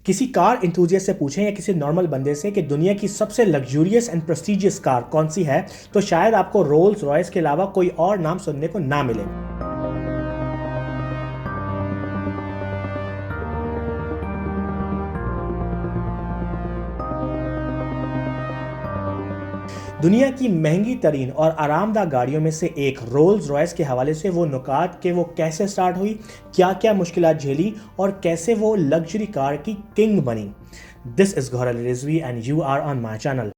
किसी car enthusiast से पूछें या किसी नॉर्मल बंदे से कि दुनिया की सबसे लग्जूरियस एंड प्रेस्टिजियस कार कौन सी है, तो शायद आपको रोल्स रॉयस के अलावा कोई और नाम सुनने को ना मिले। दुनिया की महंगी तरीन और आरामदाह गाड़ियों में से एक रोल्स रॉयस के हवाले से वो नुकात कि वो कैसे स्टार्ट हुई, क्या क्या मुश्किलात झेली और कैसे वो लग्जरी कार की किंग बनी। This is Gauhar Ali Rizvi and you are on my channel.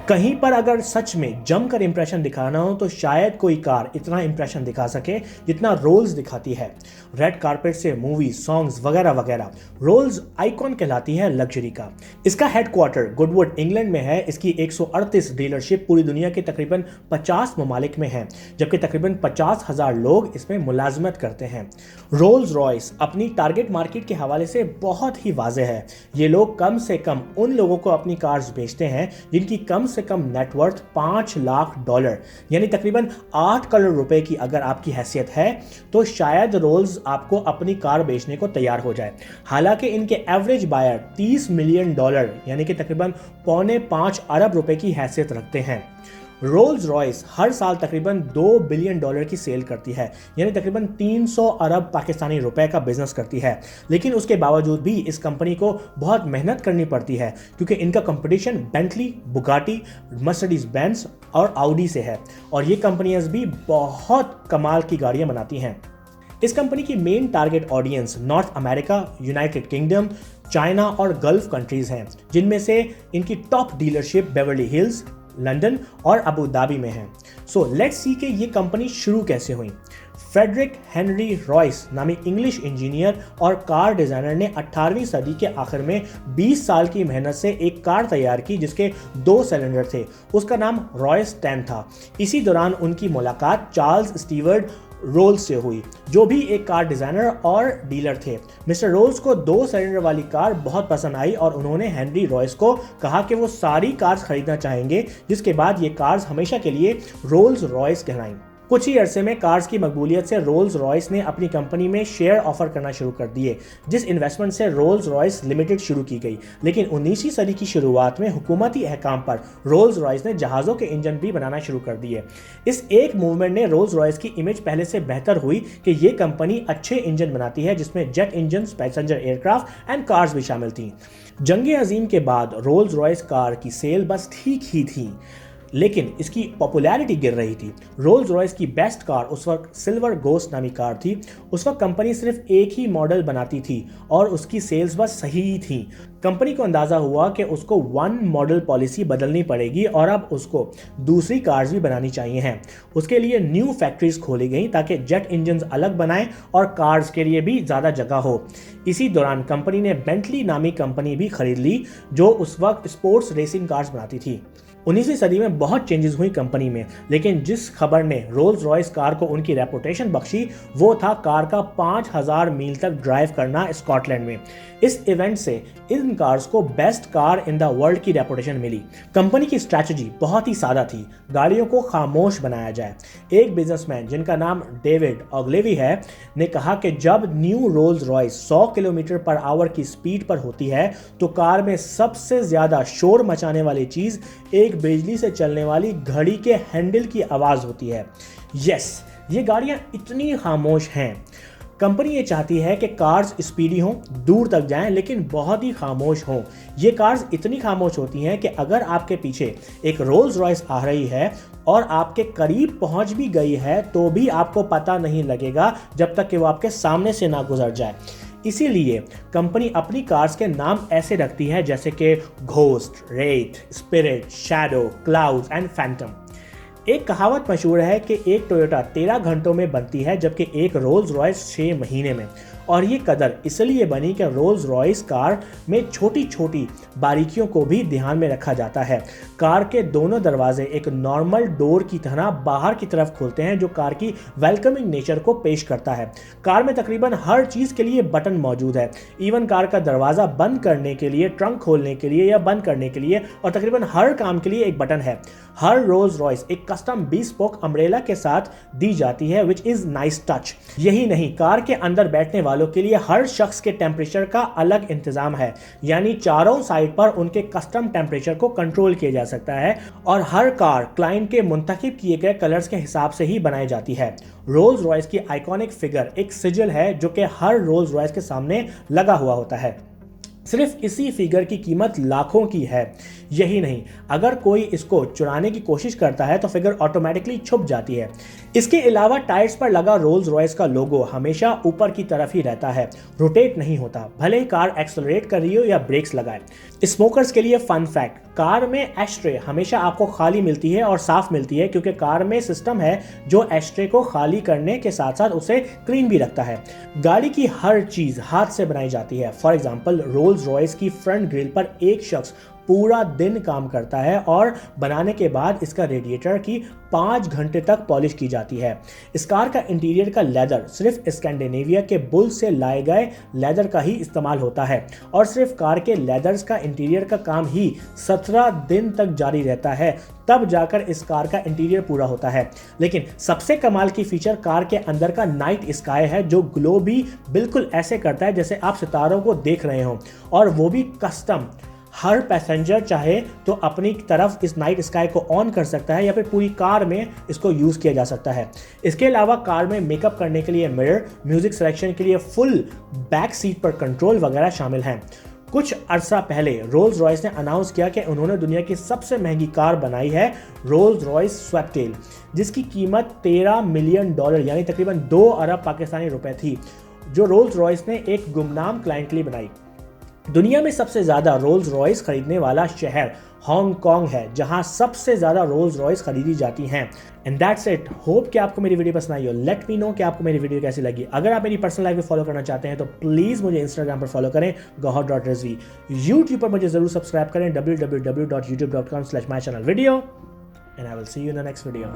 कहीं पर अगर सच में जमकर इंप्रेशन दिखाना हो तो शायद कोई कार इतना इंप्रेशन दिखा सके जितना रोल्स दिखाती है। रेड कारपेट से मूवी, सॉन्ग्स वगैरह वगैरह, रोल्स आइकॉन कहलाती है लग्जरी का। इसका हेडक्वार्टर गुडवुड इंग्लैंड में है। इसकी 138 डीलरशिप पूरी दुनिया के तकरीबन 50 ममालिक में है, जबकि तकरीबन 50,000 लोग इसमें मुलाजमत करते हैं। रोल्स रॉयस अपनी टारगेट मार्केट के हवाले से बहुत ही वाज़ेह है। ये लोग कम से कम उन लोगों को अपनी कार्स बेचते हैं जिनकी कम से कम नेटवर्थ $5 लाख, यानी तकरीबन 8 करोड़ रुपए की अगर आपकी हैसियत है तो शायद रोल्स आपको अपनी कार बेचने को तैयार हो जाए। हालांकि इनके एवरेज बायर $30 मिलियन यानी कि तकरीबन $4.5 अरब रुपए की हैसियत रखते हैं। रोल्स रॉयस हर साल तकरीबन $2 बिलियन की सेल करती है, यानी तकरीबन 300 अरब पाकिस्तानी रुपए का बिजनेस करती है। लेकिन उसके बावजूद भी इस कंपनी को बहुत मेहनत करनी पड़ती है क्योंकि इनका competition Bentley, Bugatti, Mercedes Benz और आउडी से है और ये कंपनियां भी बहुत कमाल की गाड़ियां बनाती हैं। इस कंपनी की main target audience north America, United kingdom, China और गल्फ कंट्रीज हैं, जिनमें से इनकी top dealership Beverly hills, London और अबू धाबी में है। सो लेट्स सी कि ये कंपनी शुरू कैसे हुई। फ्रेडरिक हेनरी रॉयस नामी इंग्लिश इंजीनियर और कार डिजाइनर ने 18वीं सदी के आखिर में 20 साल की मेहनत से एक कार तैयार की जिसके 2 सिलेंडर थे। उसका नाम रॉयस 10 था। इसी दौरान उनकी मुलाकात चार्ल्स स्टीवर्ट रोल्स से हुई, जो भी एक कार डिजाइनर और डीलर थे। मिस्टर रोल्स को 2 सिलेंडर वाली कार बहुत पसंद आई और उन्होंने हेनरी रॉयस को कहा कि वो सारी कार्स खरीदना चाहेंगे, जिसके बाद ये कार्स हमेशा के लिए रोल्स रॉयस कहलाई। कुछ ही अरसे में कार्स की मकबूलियत से रोल्स रॉयस ने अपनी कंपनी में शेयर ऑफर करना शुरू कर दिए, जिस इन्वेस्टमेंट से रोल्स रॉयस लिमिटेड शुरू की गई। लेकिन 19वीं सदी की शुरुआत में हुकूमती अहकाम पर रोल्स रॉयस ने जहाज़ों के इंजन भी बनाना शुरू कर दिए। इस एक मूवमेंट ने रोल्स रॉयस की इमेज पहले से बेहतर हुई कि ये कंपनी अच्छे इंजन बनाती है जिसमें jet engine, passenger aircraft and cars भी शामिल थी। जंग अजीम के बाद रोल्स रॉयस कार की सेल बस ठीक ही थी, लेकिन इसकी पॉपुलैरिटी गिर रही थी। रोल्स रॉयस की बेस्ट कार उस वक्त सिल्वर गोस्ट नामी कार थी। उस वक्त कंपनी सिर्फ एक ही मॉडल बनाती थी और उसकी सेल्स बस सही ही थी। कंपनी को अंदाजा हुआ कि उसको 1 मॉडल पॉलिसी बदलनी पड़ेगी और अब उसको दूसरी कार्स भी बनानी चाहिए हैं। उसके लिए न्यू फैक्ट्रीज खोली गई ताकि जेट इंजन अलग बनाएं और कार्स के लिए भी ज़्यादा जगह हो। इसी दौरान कंपनी ने बेंटली नामी कंपनी भी खरीद ली जो उस वक्त स्पोर्ट्स रेसिंग कार्स बनाती थी। 19वीं सदी में बहुत चेंजेस हुई कंपनी में, लेकिन जिस खबर ने रोल्स रॉयस कार को उनकी रेपुटेशन बख्शी वो था कार का 5000 मील तक ड्राइव करना स्कॉटलैंड में। इस इवेंट से इन कार्स को best car in the world की रेपुटेशन मिली। कंपनी की स्ट्रैटेजी बहुत ही सादा थी, गाड़ियों को खामोश बनाया जाए। एक बिजनेसमैन जिनका नाम डेविड ऑग्लेवी है ने कहा कि जब new Rolls Royce 100 kilometre per hour की स्पीड पर होती है तो कार में सबसे ज्यादा शोर मचाने वाली चीज एक बिजली से चलने वाली घड़ी के हैंडल की आवाज होती है। यस, ये गाड़ियां इतनी खामोश हैं। कंपनी ये चाहती है कि कार्स स्पीडी हों, दूर तक जाएं, लेकिन बहुत ही खामोश हों। ये कार्स इतनी खामोश होती हैं कि अगर आपके पीछे एक रोल्स रॉयस आ रही है और आपके करीब पहुंच भी गई है तो भी आपको पता नहीं लगेगा जब तक कि वो आपके सामने से ना गुजर जाए। इसीलिए कंपनी अपनी कार्स के नाम ऐसे रखती है जैसे कि ghost, rate, spirit, shadow, clouds and Phantom. एक कहावत मशहूर है कि एक टोयोटा 13 घंटों में बनती है जबकि एक रोल्स रॉयस 6 महीने में। और ये कदर इसलिए बनी कि रोल्स रॉयस कार में छोटी छोटी बारीकियों को भी ध्यान में रखा जाता है। कार के दोनों दरवाजे एक नॉर्मल डोर की तरह बाहर की तरफ खुलते हैं, जो कार की वेलकमिंग नेचर को पेश करता है। कार में तकरीबन हर चीज के लिए बटन मौजूद है, इवन कार का दरवाजा बंद करने के लिए, ट्रंक खोलने के लिए या बंद करने के लिए, और तकरीबन हर काम के लिए एक बटन है। हर रोल्स रॉयस एक कस्टम bespoke अम्ब्रेला के साथ दी जाती है, विच इज नाइस टच। यही नहीं, कार के अंदर बैठने वालों के लिए हर शख्स के टेम्परेचर का अलग इंतजाम है, यानी चारों साइड पर उनके कस्टम टेम्परेचर को कंट्रोल किया जा सकता है, और हर कार क्लाइंट के मुंतखब किए गए कलर्स के हिसाब से ही बनाई जाती है। रोल्स रॉयस की आइकॉनिक फिगर एक सिजिल है जो कि हर रोल्स रॉयस के सामने लगा हुआ होता है। सिर्फ इसी फिगर की कीमत लाखों की है। यही नहीं, अगर कोई इसको चुराने की कोशिश करता है तो फिगर ऑटोमेटिकली छुप जाती है। इसके अलावा टायर्स पर लगा रोल्स रॉयस का लोगो हमेशा ऊपर की तरफ ही रहता है, रोटेट नहीं होता, भले ही कार एक्सेलरेट कर रही हो या ब्रेक्स लगाए। स्मोकर्स के लिए फन फैक्ट, कार में एशट्रे हमेशा आपको खाली मिलती है और साफ मिलती है, क्योंकि कार में सिस्टम है जो एशट्रे को खाली करने के साथ साथ उसे क्लीन भी रखता है। गाड़ी की हर चीज हाथ से बनाई जाती है। फॉर एग्जांपल, रोल्स रॉयस की फ्रंट ग्रिल पर एक शख्स पूरा दिन काम करता है और बनाने के बाद इसका रेडिएटर की 5 घंटे तक पॉलिश की जाती है। इस कार का इंटीरियर का लेदर सिर्फ स्कैंडिनेविया के बुल से लाए गए लेदर का ही इस्तेमाल होता है, और सिर्फ कार के लेदर्स का इंटीरियर का काम ही 17 दिन तक जारी रहता है, तब जाकर इस कार का इंटीरियर पूरा होता है। लेकिन सबसे कमाल की फीचर कार के अंदर का नाइट स्काई है, जो ग्लो भी बिल्कुल ऐसे करता है जैसे आप सितारों को देख रहे हो, और वो भी कस्टम। हर पैसेंजर चाहे तो अपनी तरफ इस नाइट स्काई को ऑन कर सकता है या फिर पूरी कार में इसको यूज़ किया जा सकता है। इसके अलावा कार में मेकअप करने के लिए मिरर, म्यूजिक सिलेक्शन के लिए फुल बैक सीट पर कंट्रोल वगैरह शामिल हैं। कुछ अरसा पहले रोल्स रॉयस ने अनाउंस किया कि उन्होंने दुनिया की सबसे महंगी कार बनाई है, रोल्स रॉयस स्वैपटेल, जिसकी कीमत $13 मिलियन यानी तकरीबन 2 अरब पाकिस्तानी रुपए थी, जो रोल्स रॉयस ने एक गुमनाम क्लाइंट के लिए बनाई। दुनिया में सबसे ज़्यादा रोल्स रॉयस खरीदने वाला शहर हांगकांग है, जहां सबसे ज़्यादा रोल्स रॉयस खरीदी जाती हैं। And that's it. होप कि आपको मेरी वीडियो पसंद आई हो। लेट मी नो कि आपको मेरी वीडियो कैसी लगी। अगर आप मेरी पर्सनल लाइफ में फॉलो करना चाहते हैं तो प्लीज़ मुझे इंस्टाग्राम पर फॉलो करें gohar.rizvi। यूट्यूब पर मुझे ज़रूर सब्सक्राइब करें www.youtube.com/mychannelvideo, and I will see you in the next video।